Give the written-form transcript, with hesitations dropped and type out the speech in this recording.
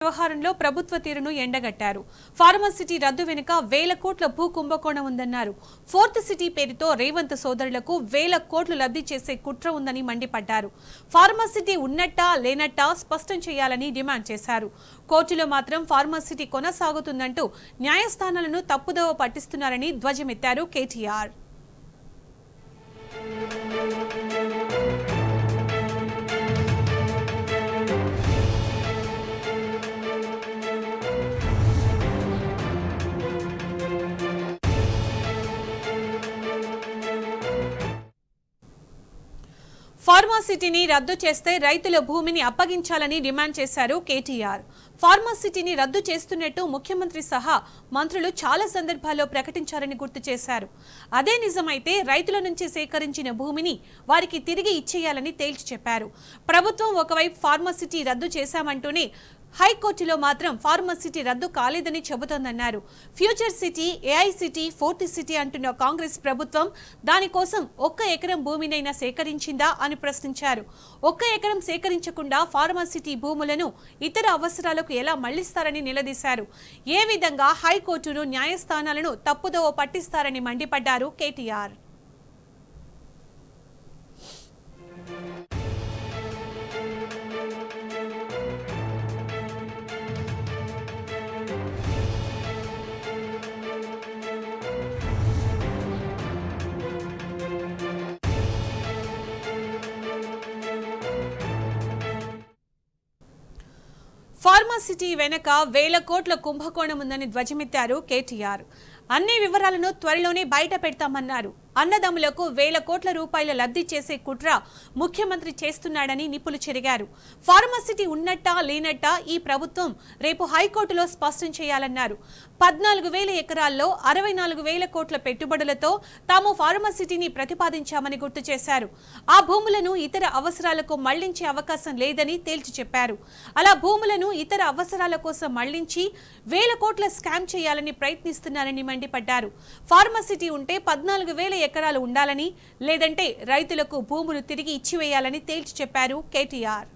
వ్యవహారంలో ప్రభుత్వ తీరును ఎండగట్టారు. ఫార్మసిటీ రద్దు వెనుక వేల కోట్ల భూ కుంభకోణం ఉందన్నారు. ఫోర్త్ సిటీ పేరుతో రేవంత్ సోదరులకు వేల కోట్లు లబ్ధి చేసే కుట్ర ఉందని మండిపడ్డారు. ఫార్మసిటీ ఉన్నట్టా లేనట్టా స్పష్టం చేయాలని డిమాండ్ చేశారు. కోర్టులో మాత్రం ఫార్మసిటీ కొనసాగుతుందంటూ న్యాయస్థానాలను తప్పుదోవ పట్టిస్తున్నారని ధ్వజమెత్తారు కేటీఆర్. ఫార్మాసిటీని రద్దు చేస్తే రైతుల భూమిని అప్పగించాలని డిమాండ్ చేశారు కేటీఆర్. ఫార్మాసిటీని రద్దు చేస్తున్నట్టు ముఖ్యమంత్రి సహా మంత్రులు చాలా సందర్భాల్లో ప్రకటించారని గుర్తు చేశారు. అదే నిజమైతే రైతుల నుంచి సేకరించిన భూమిని వారికి తిరిగి ఇచ్చేయాలని తేల్చి చెప్పారు. ప్రభుత్వం ఒకవైపు ఫార్మాసిటీ రద్దు చేశామంటూనే హైకోర్టులో మాత్రం ఫార్మసిటీ రద్దు కాలేదని చెబుతోందన్నారు. Future city, AI city, fourth city అంటున్న కాంగ్రెస్ ప్రభుత్వం దానికోసం 1 ఎకరం భూమినైనా సేకరించిందా అని ప్రశ్నించారు. 1 ఎకరం సేకరించకుండా ఫార్మసిటీ భూములను ఇతర అవసరాలకు ఎలా మళ్లిస్తారని నిలదీశారు. ఏ విధంగా హైకోర్టును, న్యాయస్థానాలను తప్పుదోవ పట్టిస్తారని మండిపడ్డారు కేటీఆర్. ఫార్మాసిటీ వెనక వేల కోట్ల కుంభకోణం ఉందని ధ్వజమెత్తారు కేటీఆర్. అన్ని వివరాలను త్వరలోనే బయట పెడతామన్నారు. అన్నదమ్ములకు వేల కోట్ల రూపాయల లబ్ధి చేసే కుట్ర ముఖ్యమంత్రి చేస్తున్నాడని నిప్పులు చెరిగారు. ఫార్మసిటీ ఉన్నట్టా లేనట్టా ఈ ప్రభుత్వం రేపు హైకోర్టులో స్పష్టం చేయాలన్నారు. 14,000 ఎకరాల్లో 64,000 కోట్ల పెట్టుబడులతో తాము ఫార్మసిటీని ప్రతిపాదించామని గుర్తు చేశారు. ఆ భూములను ఇతర అవసరాలకు మళ్లించే అవకాశం లేదని తేల్చి చెప్పారు. అలా భూములను ఇతర అవసరాల కోసం మళ్లించి వేల కోట్ల స్కామ్ చేయాలని ప్రయత్నిస్తున్నారని మండిపడ్డారు. ఫార్మసిటీ ఉంటే 14,000 ఎకరాలు ఉండాలని, లేదంటే రైతులకు భూములు తిరిగి ఇచ్చివేయాలని తేల్చి చెప్పారు కేటీఆర్.